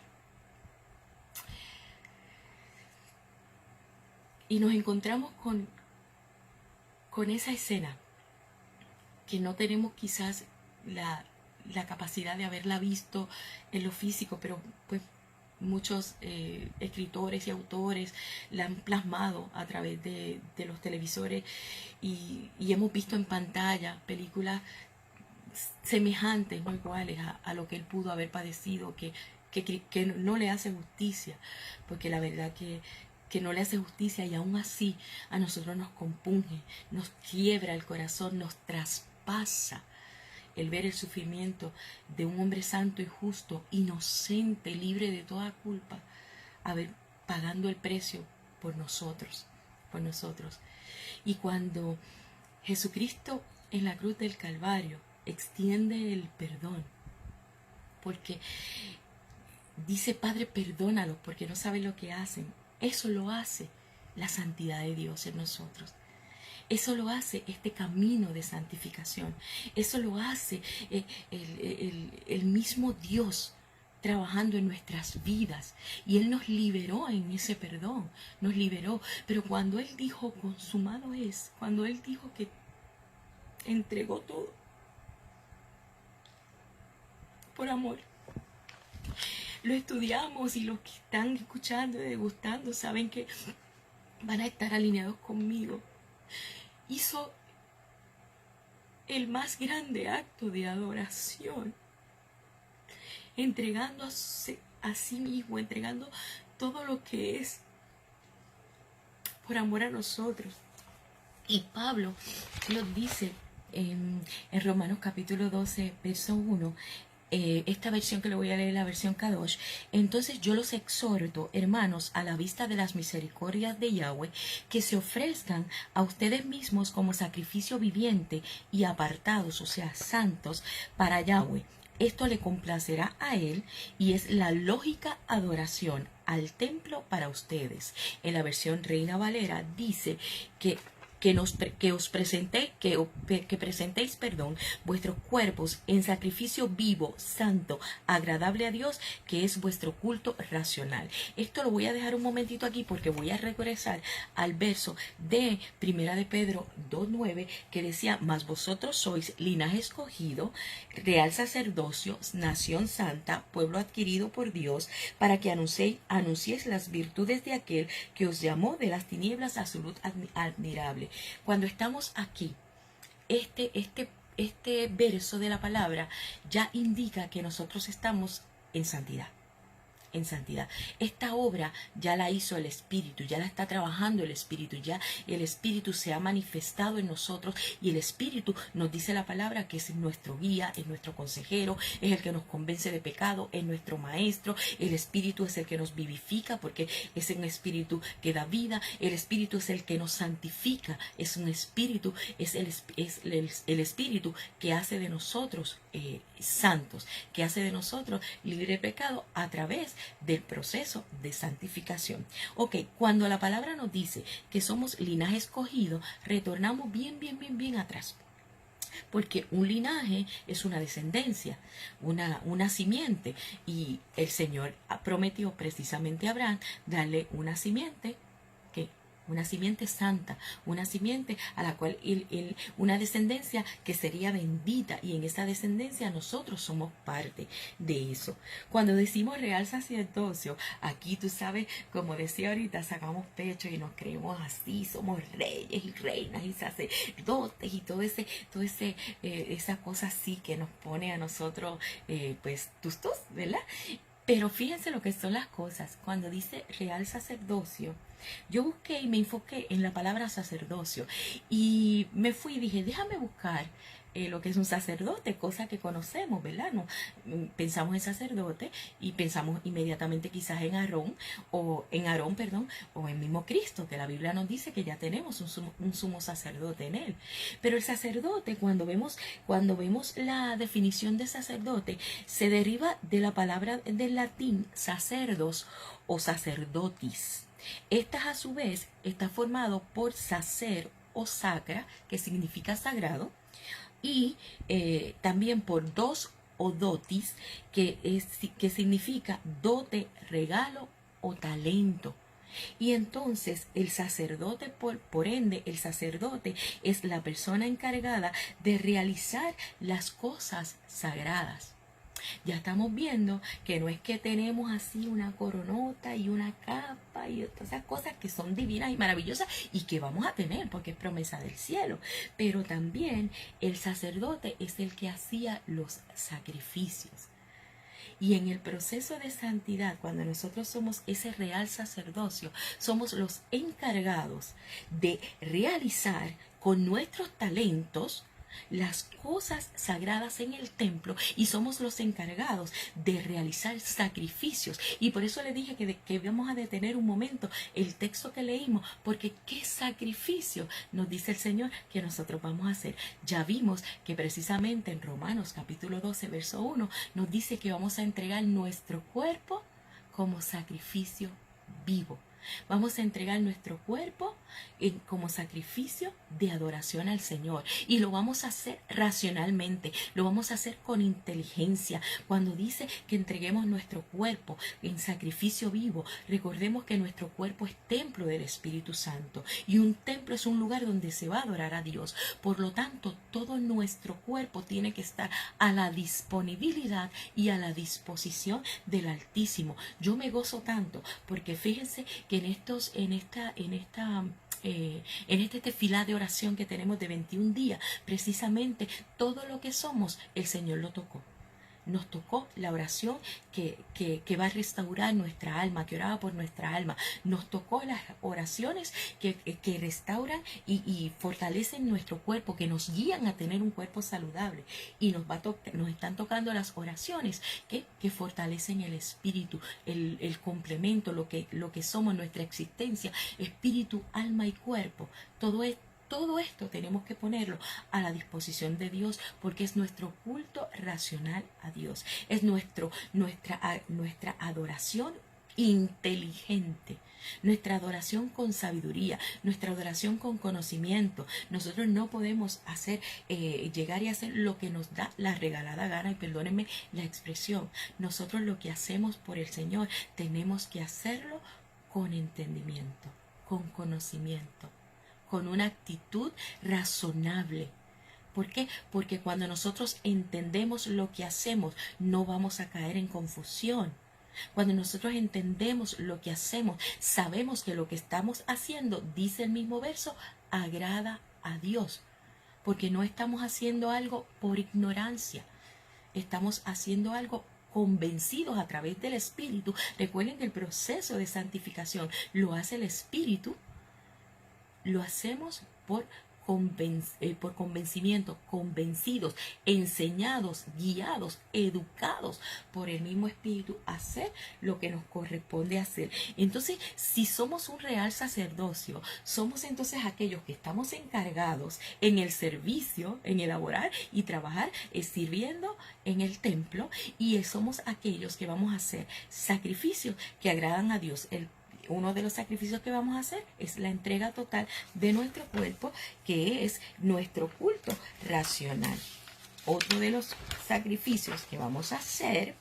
y nos encontramos con esa escena que no tenemos quizás la capacidad de haberla visto en lo físico, pero pues muchos escritores y autores la han plasmado a través de los televisores, y hemos visto en pantalla películas semejantes, no iguales a lo que él pudo haber padecido, que no le hace justicia, porque la verdad que no le hace justicia, y aún así a nosotros nos compunge, nos quiebra el corazón, nos traspasa el ver el sufrimiento de un hombre santo y justo, inocente, libre de toda culpa, pagando el precio por nosotros. Y cuando Jesucristo en la cruz del Calvario extiende el perdón. Porque dice, Padre, perdónalos porque no saben lo que hacen. Eso lo hace la santidad de Dios en nosotros. Eso lo hace este camino de santificación. Eso lo hace el mismo Dios trabajando en nuestras vidas. Y Él nos liberó en ese perdón. Nos liberó. Pero cuando Él dijo, consumado es, cuando Él dijo que entregó todo por amor, lo estudiamos y los que están escuchando y degustando saben que van a estar alineados conmigo. Hizo el más grande acto de adoración, entregando a sí mismo, entregando todo lo que es por amor a nosotros. Y Pablo nos dice en Romanos capítulo 12, verso 1, esta versión que le voy a leer, la versión Kadosh. Entonces yo los exhorto, hermanos, a la vista de las misericordias de Yahweh, que se ofrezcan a ustedes mismos como sacrificio viviente y apartados, o sea, santos, para Yahweh. Esto le complacerá a Él y es la lógica adoración al templo para ustedes. En la versión Reina Valera dice que presentéis vuestros cuerpos en sacrificio vivo, santo, agradable a Dios, que es vuestro culto racional. Esto lo voy a dejar un momentito aquí porque voy a regresar al verso de Primera de Pedro 2:9, que decía, mas vosotros sois linaje escogido, real sacerdocio, nación santa, pueblo adquirido por Dios, para que anunciéis las virtudes de aquel que os llamó de las tinieblas a su luz admirable. Cuando estamos aquí, este verso de la palabra ya indica que nosotros estamos en santidad. En santidad. Esta obra ya la hizo el Espíritu, ya la está trabajando el Espíritu, ya el Espíritu se ha manifestado en nosotros y el Espíritu nos dice la palabra que es nuestro guía, es nuestro consejero, es el que nos convence de pecado, es nuestro maestro. El Espíritu es el que nos vivifica porque es un Espíritu que da vida. El Espíritu es el que nos santifica, es un Espíritu, es el Espíritu que hace de nosotros santos, que hace de nosotros libre de pecado a través del proceso de santificación. Ok, cuando la palabra nos dice que somos linaje escogido, retornamos bien atrás. Porque un linaje es una descendencia, una simiente. Y el Señor prometió precisamente a Abraham darle una simiente una simiente santa, una simiente a la cual una descendencia que sería bendita, y en esa descendencia nosotros somos parte de eso. Cuando decimos real sacerdocio, aquí tú sabes, como decía ahorita, sacamos pecho y nos creemos así, somos reyes y reinas y sacerdotes y todo esa cosa así que nos pone a nosotros pues tustos, ¿verdad? Pero fíjense lo que son las cosas. Cuando dice real sacerdocio, yo busqué y me enfoqué en la palabra sacerdocio y me fui y dije, déjame buscar lo que es un sacerdote, cosa que conocemos, ¿verdad? No, pensamos en sacerdote y pensamos inmediatamente quizás en Aarón, o en mismo Cristo, que la Biblia nos dice que ya tenemos un sumo sacerdote en él. Pero el sacerdote, cuando vemos la definición de sacerdote, se deriva de la palabra del latín sacerdos o sacerdotis. Estas a su vez está formado por sacer o sacra, que significa sagrado, y también por dos o dotis, que significa dote, regalo o talento. Y entonces el sacerdote, por ende, el sacerdote es la persona encargada de realizar las cosas sagradas. Ya estamos viendo que no es que tenemos así una coronota y una capa y todas esas cosas que son divinas y maravillosas y que vamos a tener porque es promesa del cielo. Pero también el sacerdote es el que hacía los sacrificios. Y en el proceso de santidad, cuando nosotros somos ese real sacerdocio, somos los encargados de realizar con nuestros talentos las cosas sagradas en el templo y somos los encargados de realizar sacrificios. Y por eso le dije que vamos a detener un momento el texto que leímos, porque ¿qué sacrificio nos dice el Señor que nosotros vamos a hacer? Ya vimos que precisamente en Romanos capítulo 12, verso 1, nos dice que vamos a entregar nuestro cuerpo como sacrificio vivo. Vamos a entregar nuestro cuerpo como sacrificio de adoración al Señor. Y lo vamos a hacer racionalmente, lo vamos a hacer con inteligencia. Cuando dice que entreguemos nuestro cuerpo en sacrificio vivo, recordemos que nuestro cuerpo es templo del Espíritu Santo. Y un templo es un lugar donde se va a adorar a Dios. Por lo tanto, todo nuestro cuerpo tiene que estar a la disponibilidad y a la disposición del Altísimo. Yo me gozo tanto porque fíjense que en este tefilá de oración que tenemos de 21 días, precisamente todo lo que somos, el Señor lo tocó. Nos tocó la oración que va a restaurar nuestra alma, que oraba por nuestra alma. Nos tocó las oraciones que restauran y fortalecen nuestro cuerpo, que nos guían a tener un cuerpo saludable. Y nos están tocando las oraciones que fortalecen el espíritu, el complemento, lo que somos, nuestra existencia, espíritu, alma y cuerpo. Todo esto tenemos que ponerlo a la disposición de Dios, porque es nuestro culto racional a Dios. Es nuestra adoración inteligente, nuestra adoración con sabiduría, nuestra adoración con conocimiento. Nosotros no podemos llegar y hacer lo que nos da la regalada gana, y perdónenme la expresión. Nosotros lo que hacemos por el Señor tenemos que hacerlo con entendimiento, con conocimiento, con una actitud razonable. ¿Por qué? Porque cuando nosotros entendemos lo que hacemos, no vamos a caer en confusión. Cuando nosotros entendemos lo que hacemos, sabemos que lo que estamos haciendo, dice el mismo verso, agrada a Dios. Porque no estamos haciendo algo por ignorancia. Estamos haciendo algo convencidos a través del Espíritu. Recuerden que el proceso de santificación lo hace el Espíritu. Lo hacemos por convencimiento, convencidos, enseñados, guiados, educados por el mismo Espíritu a hacer lo que nos corresponde hacer. Entonces, si somos un real sacerdocio, somos entonces aquellos que estamos encargados en el servicio, en elaborar y trabajar, sirviendo en el templo, y somos aquellos que vamos a hacer sacrificios que agradan a Dios. Uno de los sacrificios que vamos a hacer es la entrega total de nuestro cuerpo, que es nuestro culto racional. Otro de los sacrificios que vamos a hacer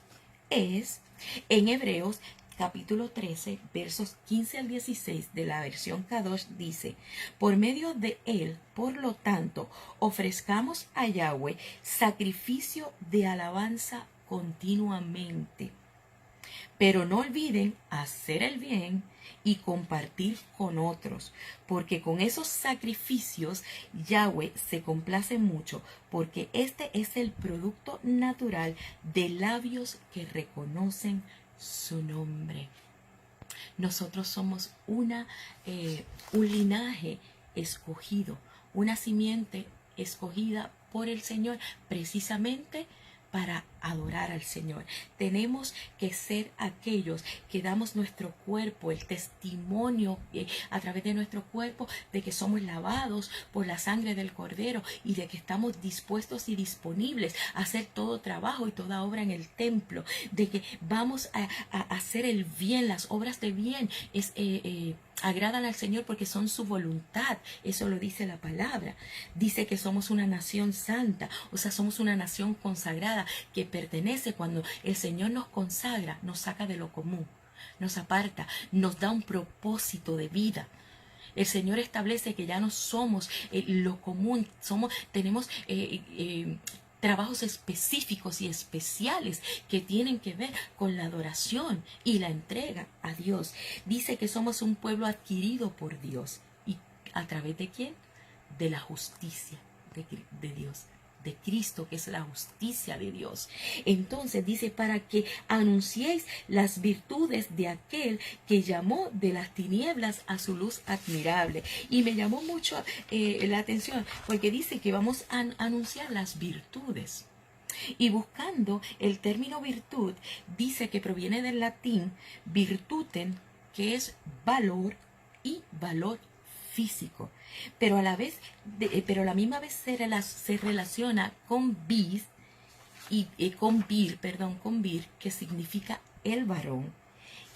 es en Hebreos capítulo 13, versos 15 al 16 de la versión Kadosh, dice: por medio de él, por lo tanto, ofrezcamos a Yahweh sacrificio de alabanza continuamente. Pero no olviden hacer el bien y compartir con otros, porque con esos sacrificios Yahweh se complace mucho, porque este es el producto natural de labios que reconocen su nombre. Nosotros somos un linaje escogido, una simiente escogida por el Señor, precisamente para adorar al Señor. Tenemos que ser aquellos que damos nuestro cuerpo, el testimonio a través de nuestro cuerpo de que somos lavados por la sangre del Cordero y de que estamos dispuestos y disponibles a hacer todo trabajo y toda obra en el templo, de que vamos a hacer el bien, las obras de bien agradan al Señor porque son su voluntad. Eso lo dice la palabra. Dice que somos una nación santa, o sea, somos una nación consagrada que pertenece. Cuando el Señor nos consagra, nos saca de lo común, nos aparta, nos da un propósito de vida. El Señor establece que ya no somos lo común, tenemos trabajos específicos y especiales que tienen que ver con la adoración y la entrega a Dios. Dice que somos un pueblo adquirido por Dios. ¿Y a través de quién? De la justicia de Dios, de Cristo, que es la justicia de Dios. Entonces dice, para que anunciéis las virtudes de aquel que llamó de las tinieblas a su luz admirable. Y me llamó mucho la atención, porque dice que vamos a anunciar las virtudes. Y buscando el término virtud, dice que proviene del latín virtutem, que es valor y valor físico, pero a la vez, pero a la misma vez se relaciona con vis y con vir, que significa el varón,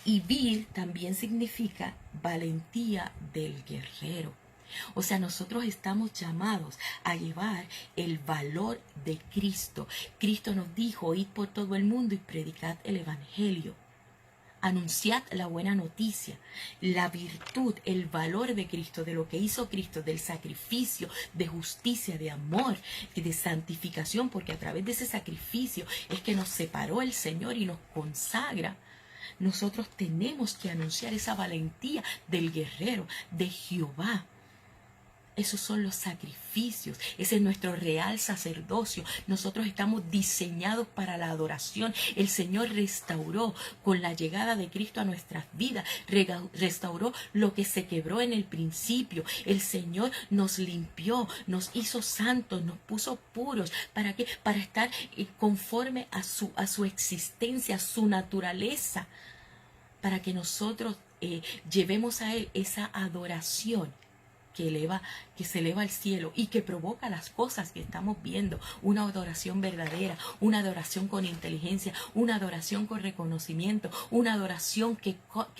y vir también significa valentía del guerrero. O sea, nosotros estamos llamados a llevar el valor de Cristo. Cristo nos dijo, id por todo el mundo y predicad el evangelio. Anunciad la buena noticia, la virtud, el valor de Cristo, de lo que hizo Cristo, del sacrificio, de justicia, de amor y de santificación, porque a través de ese sacrificio es que nos separó el Señor y nos consagra. Nosotros tenemos que anunciar esa valentía del guerrero, de Jehová. Esos son los sacrificios, ese es nuestro real sacerdocio. Nosotros estamos diseñados para la adoración. El Señor restauró con la llegada de Cristo a nuestras vidas, restauró lo que se quebró en el principio. El Señor nos limpió, nos hizo santos, nos puso puros. ¿Para qué? Para estar conforme a su existencia, a su naturaleza, para que nosotros llevemos a Él esa adoración que se eleva al cielo y que provoca las cosas que estamos viendo. Una adoración verdadera, una adoración con inteligencia, una adoración con reconocimiento, una adoración que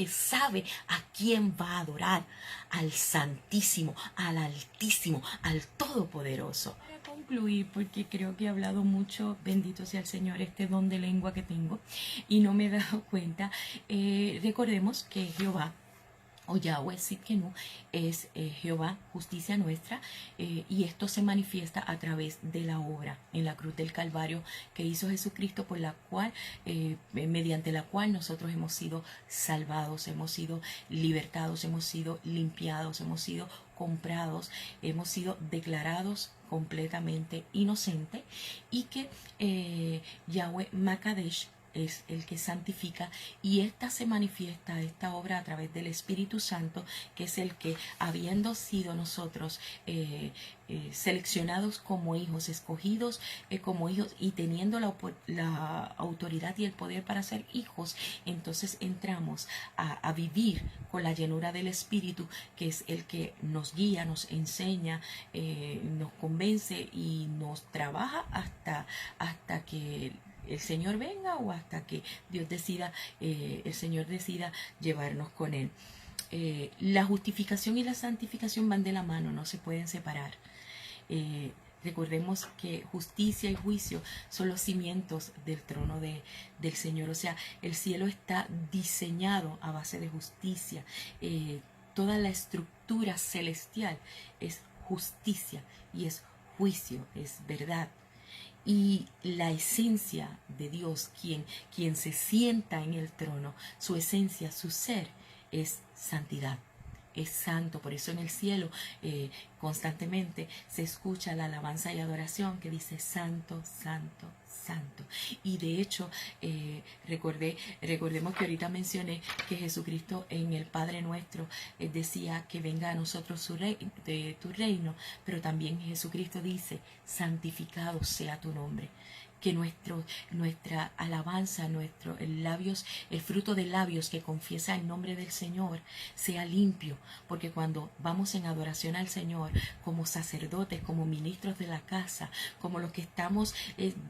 sabe a quién va a adorar: al Santísimo, al Altísimo, al Todopoderoso. Para concluir, porque creo que he hablado mucho, bendito sea el Señor, este don de lengua que tengo y no me he dado cuenta, recordemos que Jehová, o Yahweh Sidkenu, es Jehová, justicia nuestra, y esto se manifiesta a través de la obra en la cruz del Calvario que hizo Jesucristo, por la cual, mediante la cual nosotros hemos sido salvados, hemos sido libertados, hemos sido limpiados, hemos sido comprados, hemos sido declarados completamente inocentes, y que Yahweh Makadesh es el que santifica, y esta se manifiesta, esta obra, a través del Espíritu Santo, que es el que, habiendo sido nosotros seleccionados como hijos, escogidos como hijos, y teniendo la autoridad y el poder para ser hijos, entonces entramos a vivir con la llenura del Espíritu, que es el que nos guía, nos enseña, nos convence y nos trabaja hasta que el Señor venga, o hasta que Dios decida, el Señor decida llevarnos con Él. La justificación y la santificación van de la mano, no se pueden separar. Recordemos que justicia y juicio son los cimientos del trono del Señor. O sea, el cielo está diseñado a base de justicia. Toda la estructura celestial es justicia y es juicio, es verdad. Y la esencia de Dios, quien se sienta en el trono, su esencia, su ser, es santidad, es santo. Por eso en el cielo constantemente se escucha la alabanza y adoración que dice: santo, santo, santo. Y de hecho, recordemos que ahorita mencioné que Jesucristo en el Padre Nuestro decía que venga a nosotros tu reino, pero también Jesucristo dice: santificado sea tu nombre. Que nuestra alabanza, el fruto de labios que confiesa el nombre del Señor, sea limpio, porque cuando vamos en adoración al Señor, como sacerdotes, como ministros de la casa, como los que estamos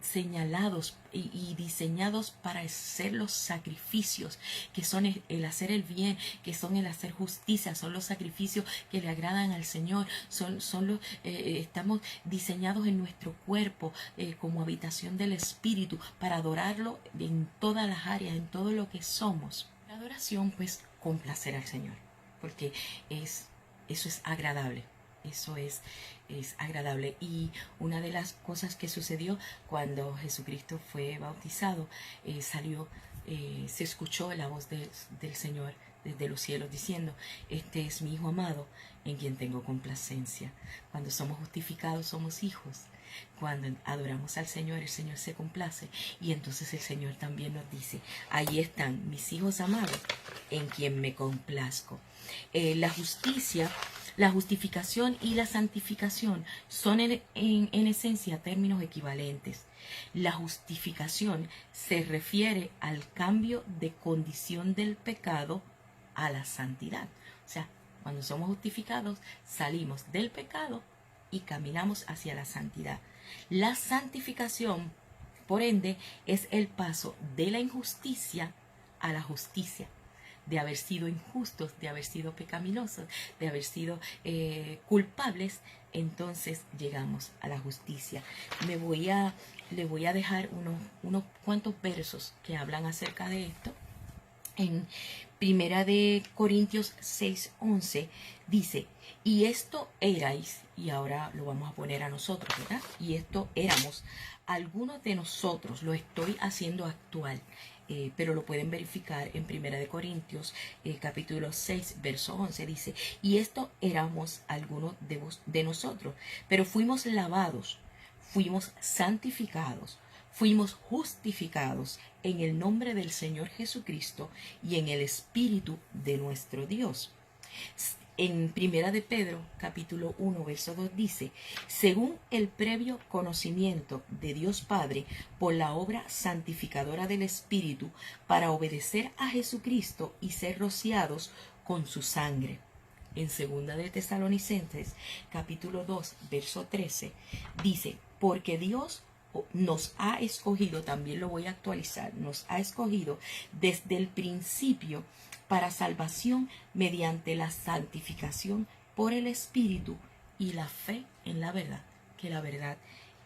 señalados y diseñados para hacer los sacrificios, que son el hacer el bien, que son el hacer justicia, son los sacrificios que le agradan al Señor, estamos diseñados en nuestro cuerpo como habitación del Espíritu, para adorarlo en todas las áreas, en todo lo que somos. La adoración, pues, complacer al Señor, porque eso es agradable. Eso es agradable. Y una de las cosas que sucedió cuando Jesucristo fue bautizado, se escuchó la voz del Señor desde los cielos diciendo: este es mi Hijo amado, en quien tengo complacencia. Cuando somos justificados, somos hijos. Cuando adoramos al Señor, el Señor se complace y entonces el Señor también nos dice, ahí están mis hijos amados en quien me complazco. La justicia, la justificación y la santificación son en esencia términos equivalentes. La justificación se refiere al cambio de condición del pecado a la santidad. O sea, cuando somos justificados, salimos del pecado y caminamos hacia la santidad. La santificación, por ende, es el paso de la injusticia a la justicia, de haber sido injustos, de haber sido pecaminosos, de haber sido culpables, entonces llegamos a la justicia. Le voy a dejar unos cuantos versos que hablan acerca de esto. En Primera de Corintios 6:11 dice, y esto erais, y ahora lo vamos a poner a nosotros, ¿verdad? Y esto éramos, algunos de nosotros, lo estoy haciendo actual, pero lo pueden verificar en Primera de Corintios, capítulo 6, verso 11, dice, y esto éramos algunos de nosotros, pero fuimos lavados, fuimos santificados, fuimos justificados en el nombre del Señor Jesucristo y en el Espíritu de nuestro Dios. En Primera de Pedro, capítulo 1, verso 2 dice, según el previo conocimiento de Dios Padre por la obra santificadora del Espíritu, para obedecer a Jesucristo y ser rociados con su sangre. En Segunda de Tesalonicenses, capítulo 2, verso 13, dice, porque Dios nos ha escogido, también lo voy a actualizar, nos ha escogido desde el principio para salvación mediante la santificación por el Espíritu y la fe en la verdad, que la verdad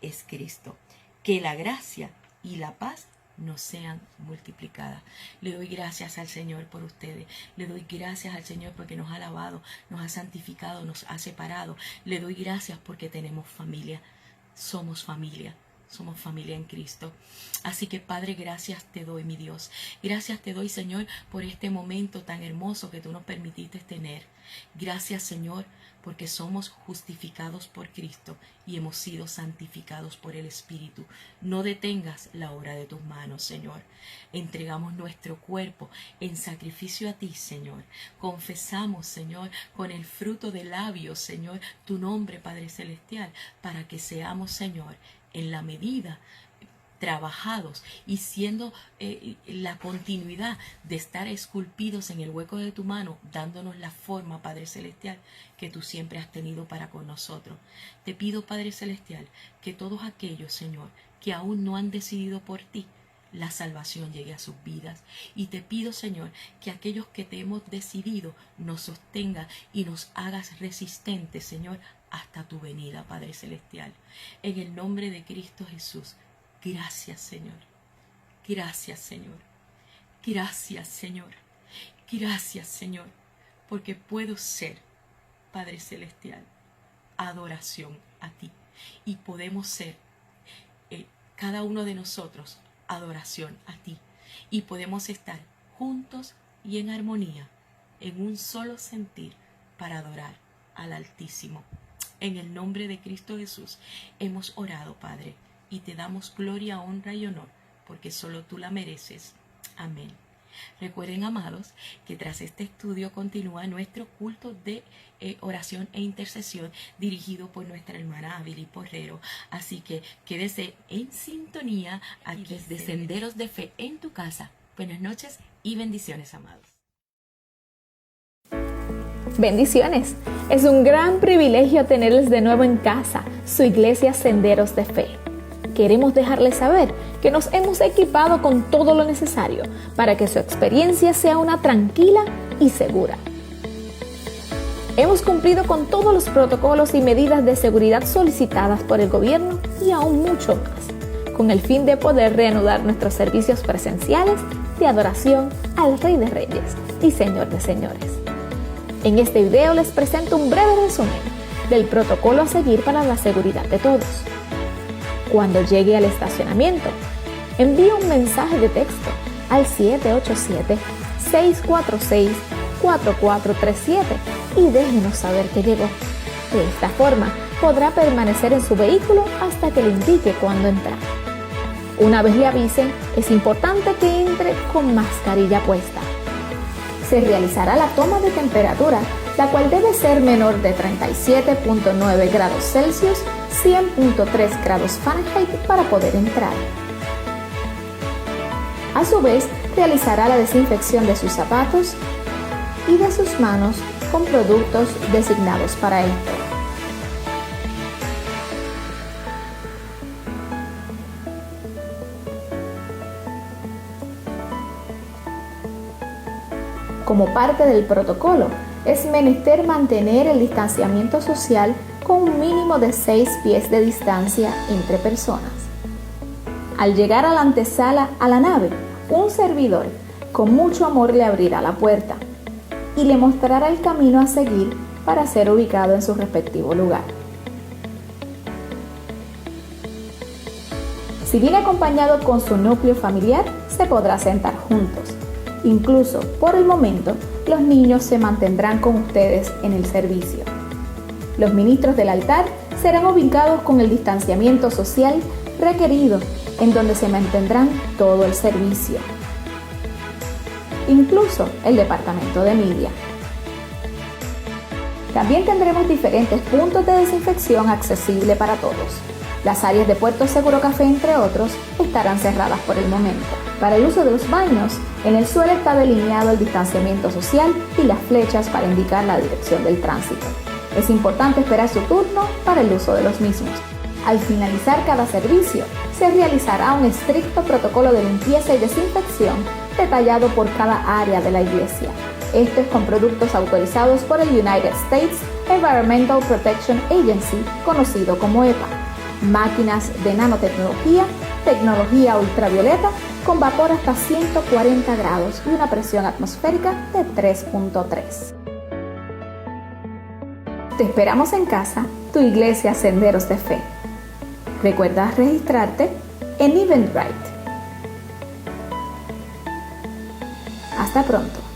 es Cristo. Que la gracia y la paz nos sean multiplicadas. Le doy gracias al Señor por ustedes. Le doy gracias al Señor porque nos ha lavado, nos ha santificado, nos ha separado. Le doy gracias porque tenemos familia. Somos familia. Somos familia en Cristo. Así que, Padre, gracias te doy, mi Dios. Gracias te doy, Señor, por este momento tan hermoso que tú nos permitiste tener. Gracias, Señor, porque somos justificados por Cristo y hemos sido santificados por el Espíritu. No detengas la obra de tus manos, Señor. Entregamos nuestro cuerpo en sacrificio a ti, Señor. Confesamos, Señor, con el fruto de labios, Señor, tu nombre, Padre Celestial, para que seamos, Señor, en la medida trabajados y siendo la continuidad de estar esculpidos en el hueco de tu mano, dándonos la forma, Padre Celestial, que tú siempre has tenido para con nosotros. Te pido, Padre Celestial, que todos aquellos, Señor, que aún no han decidido por ti, la salvación llegue a sus vidas. Y te pido, Señor, que aquellos que te hemos decidido nos sostenga y nos hagas resistentes, Señor, hasta tu venida, Padre Celestial. En el nombre de Cristo Jesús, gracias, Señor. Gracias, Señor. Gracias, Señor. Gracias, Señor, porque puedo ser, Padre Celestial, adoración a ti. Y podemos ser, cada uno de nosotros, adoración a ti. Y podemos estar juntos y en armonía, en un solo sentir, para adorar al Altísimo. En el nombre de Cristo Jesús hemos orado, Padre, y te damos gloria, honra y honor, porque solo tú la mereces. Amén. Recuerden, amados, que tras este estudio continúa nuestro culto de oración e intercesión dirigido por nuestra hermana Abili Porrero. Así que quédese en sintonía aquí desde Senderos de Fe en tu casa. Buenas noches y bendiciones, amados. Bendiciones. Es un gran privilegio tenerles de nuevo en casa, su iglesia Senderos de Fe. Queremos dejarles saber que nos hemos equipado con todo lo necesario para que su experiencia sea una tranquila y segura. Hemos cumplido con todos los protocolos y medidas de seguridad solicitadas por el gobierno y aún mucho más, con el fin de poder reanudar nuestros servicios presenciales de adoración al Rey de Reyes y Señor de Señores. En este video les presento un breve resumen del protocolo a seguir para la seguridad de todos. Cuando llegue al estacionamiento, envíe un mensaje de texto al 787-646-4437 y déjenos saber que llegó. De esta forma, podrá permanecer en su vehículo hasta que le indique cuándo entrar. Una vez le avisen, es importante que entre con mascarilla puesta. Se realizará la toma de temperatura, la cual debe ser menor de 37.9 grados Celsius, 100.3 grados Fahrenheit para poder entrar. A su vez, realizará la desinfección de sus zapatos y de sus manos con productos designados para esto. Como parte del protocolo, es menester mantener el distanciamiento social con un mínimo de 6 pies de distancia entre personas. Al llegar a la antesala a la nave, un servidor con mucho amor le abrirá la puerta y le mostrará el camino a seguir para ser ubicado en su respectivo lugar. Si viene acompañado con su núcleo familiar, se podrá sentar juntos. Incluso, por el momento, los niños se mantendrán con ustedes en el servicio. Los ministros del altar serán ubicados con el distanciamiento social requerido, en donde se mantendrán todo el servicio, incluso el departamento de media. También tendremos diferentes puntos de desinfección accesibles para todos. Las áreas de Puerto Seguro Café, entre otros, estarán cerradas por el momento. Para el uso de los baños, en el suelo está delineado el distanciamiento social y las flechas para indicar la dirección del tránsito. Es importante esperar su turno para el uso de los mismos. Al finalizar cada servicio, se realizará un estricto protocolo de limpieza y desinfección detallado por cada área de la iglesia. Esto es con productos autorizados por el United States Environmental Protection Agency, conocido como EPA. Máquinas de nanotecnología, tecnología ultravioleta, con vapor hasta 140 grados y una presión atmosférica de 3.3. Te esperamos en casa, tu iglesia Senderos de Fe. Recuerda registrarte en Eventbrite. Hasta pronto.